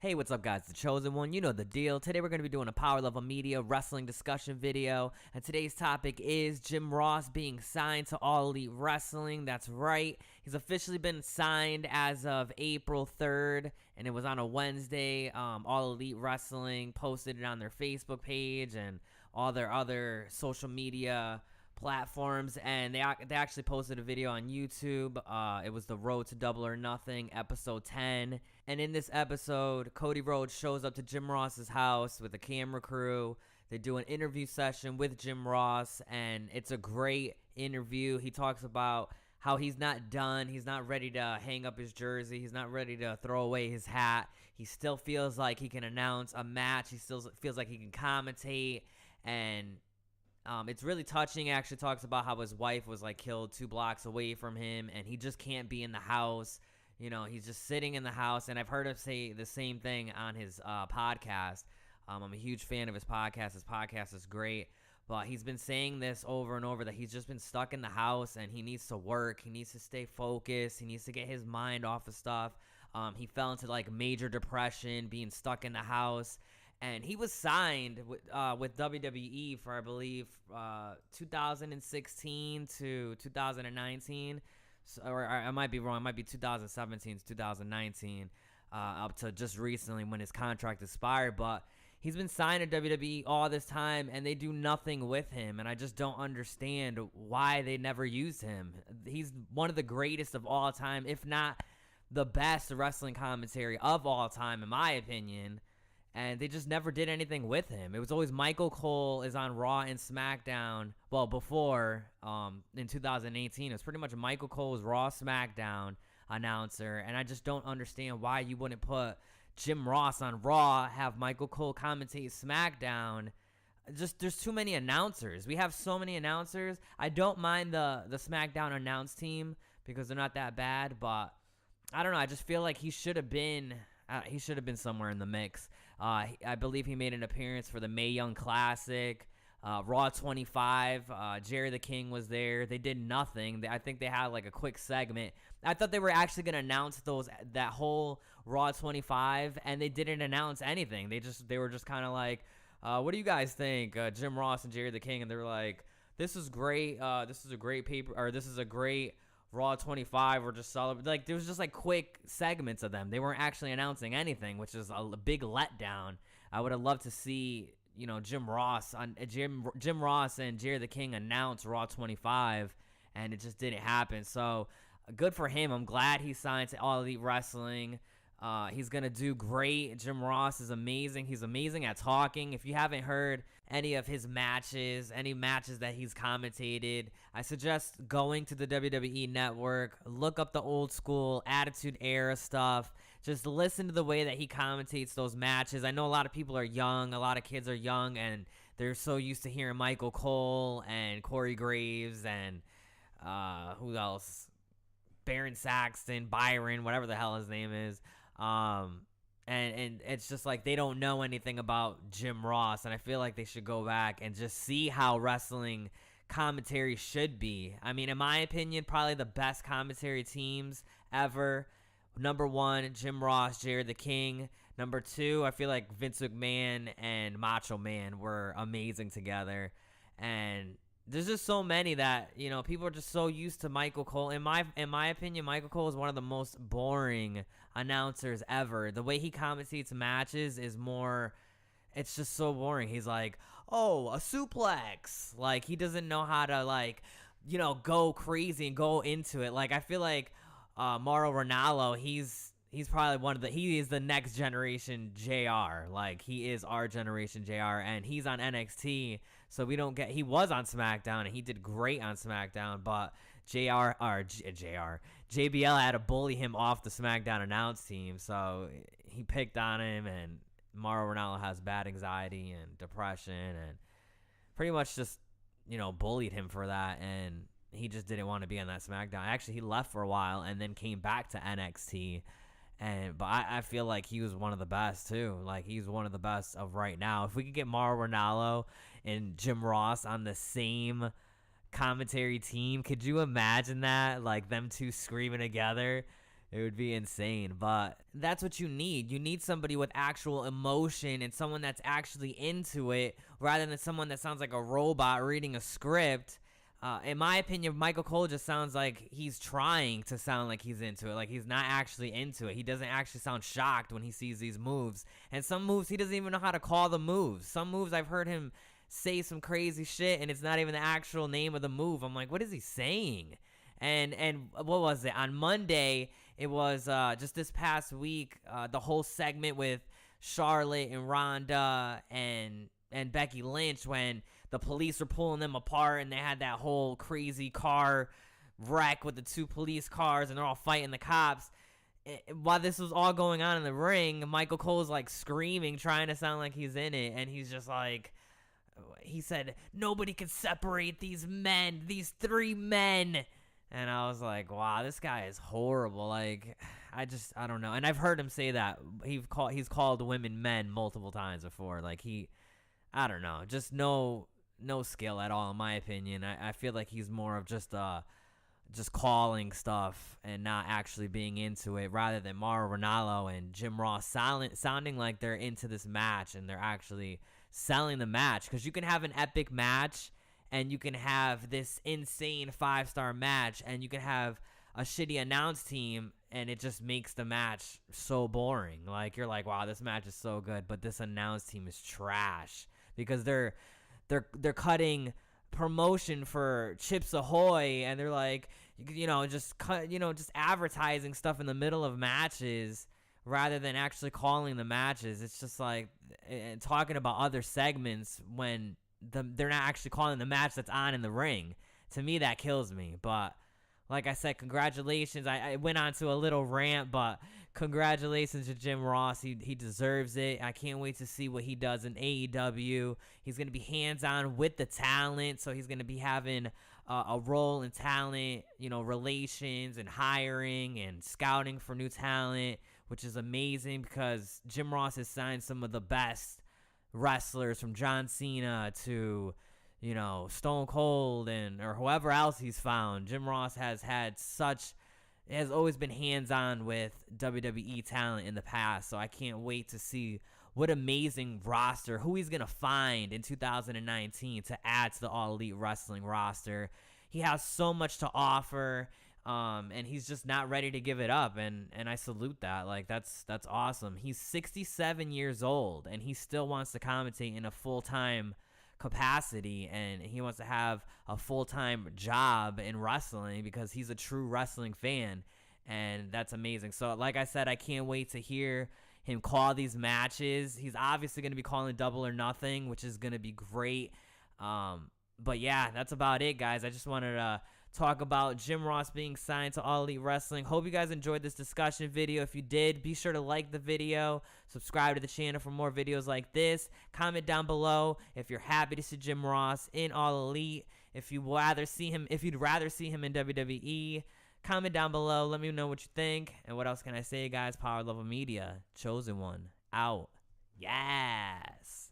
Hey, what's up, guys? The Chosen One. You know the deal. Today we're going to be doing a Power Level Media wrestling discussion video, and today's topic is Jim Ross being signed to All Elite Wrestling. That's right. He's officially been signed as of April 3rd, and it was on a Wednesday. All Elite Wrestling posted it on their Facebook page and all their other social media platforms, and they actually posted a video on YouTube. It was the Road to Double or Nothing, episode 10. And in this episode, Cody Rhodes shows up to Jim Ross's house with a camera crew. They do an interview session with Jim Ross, and it's a great interview. He talks about how he's not done. He's not ready to hang up his jersey. He's not ready to throw away his hat. He still feels like he can announce a match. He still feels like he can commentate, and it's really touching. He actually talks about how his wife was killed 2 blocks away from him, and he just can't be in the house. You know, he's just sitting in the house, and I've heard him say the same thing on his podcast. I'm a huge fan of his podcast. His podcast is great, but he's been saying this over and over that he's just been stuck in the house, and he needs to work. He needs to stay focused. He needs to get his mind off of stuff. He fell into major depression, being stuck in the house. And he was signed with WWE for, I believe, 2016 to 2019. Or I might be wrong. It might be 2017 to 2019, up to just recently when his contract expired. But he's been signed to WWE all this time, and they do nothing with him. And I just don't understand why they never used him. He's one of the greatest of all time, if not the best wrestling commentary of all time, in my opinion. And they just never did anything with him. It was always Michael Cole is on Raw and SmackDown. Well, before, in 2018, it was pretty much Michael Cole was Raw SmackDown announcer. And I just don't understand why you wouldn't put Jim Ross on Raw, have Michael Cole commentate SmackDown. Just, there's too many announcers. We have so many announcers. I don't mind the SmackDown announce team because they're not that bad. But I don't know. I just feel like he should have been... he should have been somewhere in the mix. I believe he made an appearance for the Mae Young Classic, Raw 25. Jerry the King was there. They did nothing. I think they had a quick segment. I thought they were actually going to announce that whole Raw 25, and they didn't announce anything. They were just kind of like, what do you guys think? Jim Ross and Jerry the King, and they were like, this is great. This is a great paper, or this is a great Raw 25. Or just celebrate. There was just quick segments of them. They weren't actually announcing anything, which is a big letdown. I would have loved to see, Jim Ross and Jerry the King announce Raw 25, and it just didn't happen. So good for him. I'm glad he signed to All Elite Wrestling. He's going to do great. Jim Ross is amazing. He's amazing at talking. If you haven't heard any of his matches, any matches that he's commentated, I suggest going to the WWE Network. Look up the old school Attitude Era stuff. Just listen to the way that he commentates those matches. I know a lot of people are young. A lot of kids are young, and they're so used to hearing Michael Cole and Corey Graves and who else? Baron Saxton, Byron, whatever the hell his name is. And it's just they don't know anything about Jim Ross, and I feel like they should go back and just see how wrestling commentary should be. I mean, in my opinion, probably the best commentary teams ever. Number 1, Jim Ross, Jerry the King. Number 2, I feel like Vince McMahon and Macho Man were amazing together. And there's just so many that, people are just so used to Michael Cole. In my opinion, Michael Cole is one of the most boring announcers ever. The way he commentates matches is more, it's just so boring. He's like, oh, a suplex. He doesn't know how to, go crazy and go into it. I feel like Mauro Ranallo, he's probably he is the next generation JR. He is our generation JR, and he's on NXT, so he was on SmackDown, and he did great on SmackDown, but JBL had to bully him off the SmackDown announce team, so he picked on him, and Mauro Ranallo has bad anxiety and depression, and pretty much just, bullied him for that, and he just didn't want to be on that SmackDown. Actually, he left for a while and then came back to NXT. But I feel like he was one of the best too. He's one of the best of right now. If we could get Mauro Ranallo and Jim Ross on the same commentary team, could you imagine that? Them two screaming together. It would be insane, but that's what you need. You need somebody with actual emotion and someone that's actually into it rather than someone that sounds like a robot reading a script. In my opinion, Michael Cole just sounds like he's trying to sound like he's into it. Like he's not actually into it. He doesn't actually sound shocked when he sees these moves. And some moves, he doesn't even know how to call the moves. Some moves, I've heard him say some crazy shit and it's not even the actual name of the move. I'm like, what is he saying? And what was it? On Monday, it was just this past week, the whole segment with Charlotte and Ronda and Becky Lynch when the police were pulling them apart and they had that whole crazy car wreck with the two police cars and they're all fighting the cops. While this was all going on in the ring, Michael Cole's like screaming, trying to sound like he's in it, and he's just like, he said, nobody can separate these men, these three men. And I was like, wow, this guy is horrible. Like, I don't know. And I've heard him say that. He's called women men multiple times before. Like, I don't know. Just no skill at all, in my opinion. I feel like he's more of just calling stuff and not actually being into it, rather than Mauro Ranallo and Jim Ross sounding like they're into this match and they're actually selling the match. Because you can have an epic match and you can have this insane 5-star match, and you can have a shitty announce team, and it just makes the match so boring. Like, you're like, wow, this match is so good, but this announce team is trash because they're cutting promotion for Chips Ahoy, and they're like, just advertising stuff in the middle of matches rather than actually calling the matches. It's just like, and talking about other segments when they're not actually calling the match that's on in the ring. To me, that kills me. But like I said, congratulations. I went on to a little rant, but congratulations to Jim Ross. He deserves it. I can't wait to see what he does in AEW. He's going to be hands-on with the talent, so he's going to be having a role in talent, relations and hiring and scouting for new talent, which is amazing because Jim Ross has signed some of the best wrestlers, from John Cena to Stone Cold or whoever else he's found. Jim Ross has always been hands-on with WWE talent in the past, so I can't wait to see what amazing roster, who he's going to find in 2019 to add to the All Elite Wrestling roster. He has so much to offer, and he's just not ready to give it up, and I salute that. Like, that's awesome. He's 67 years old, and he still wants to commentate in a full-time capacity, and he wants to have a full-time job in wrestling because he's a true wrestling fan, and that's amazing. So like I said, I can't wait to hear him call these matches. He's obviously going to be calling Double or Nothing, which is going to be great. But yeah, that's about it, guys. I just wanted to talk about Jim Ross being signed to All Elite Wrestling. Hope you guys enjoyed this discussion video. If you did, be sure to like the video, subscribe to the channel for more videos like this. Comment down below if you're happy to see Jim Ross in All Elite. If you'd rather see him in WWE, comment down below. Let me know what you think. And what else can I say, guys? Power Level Media, Chosen One, out. Yes.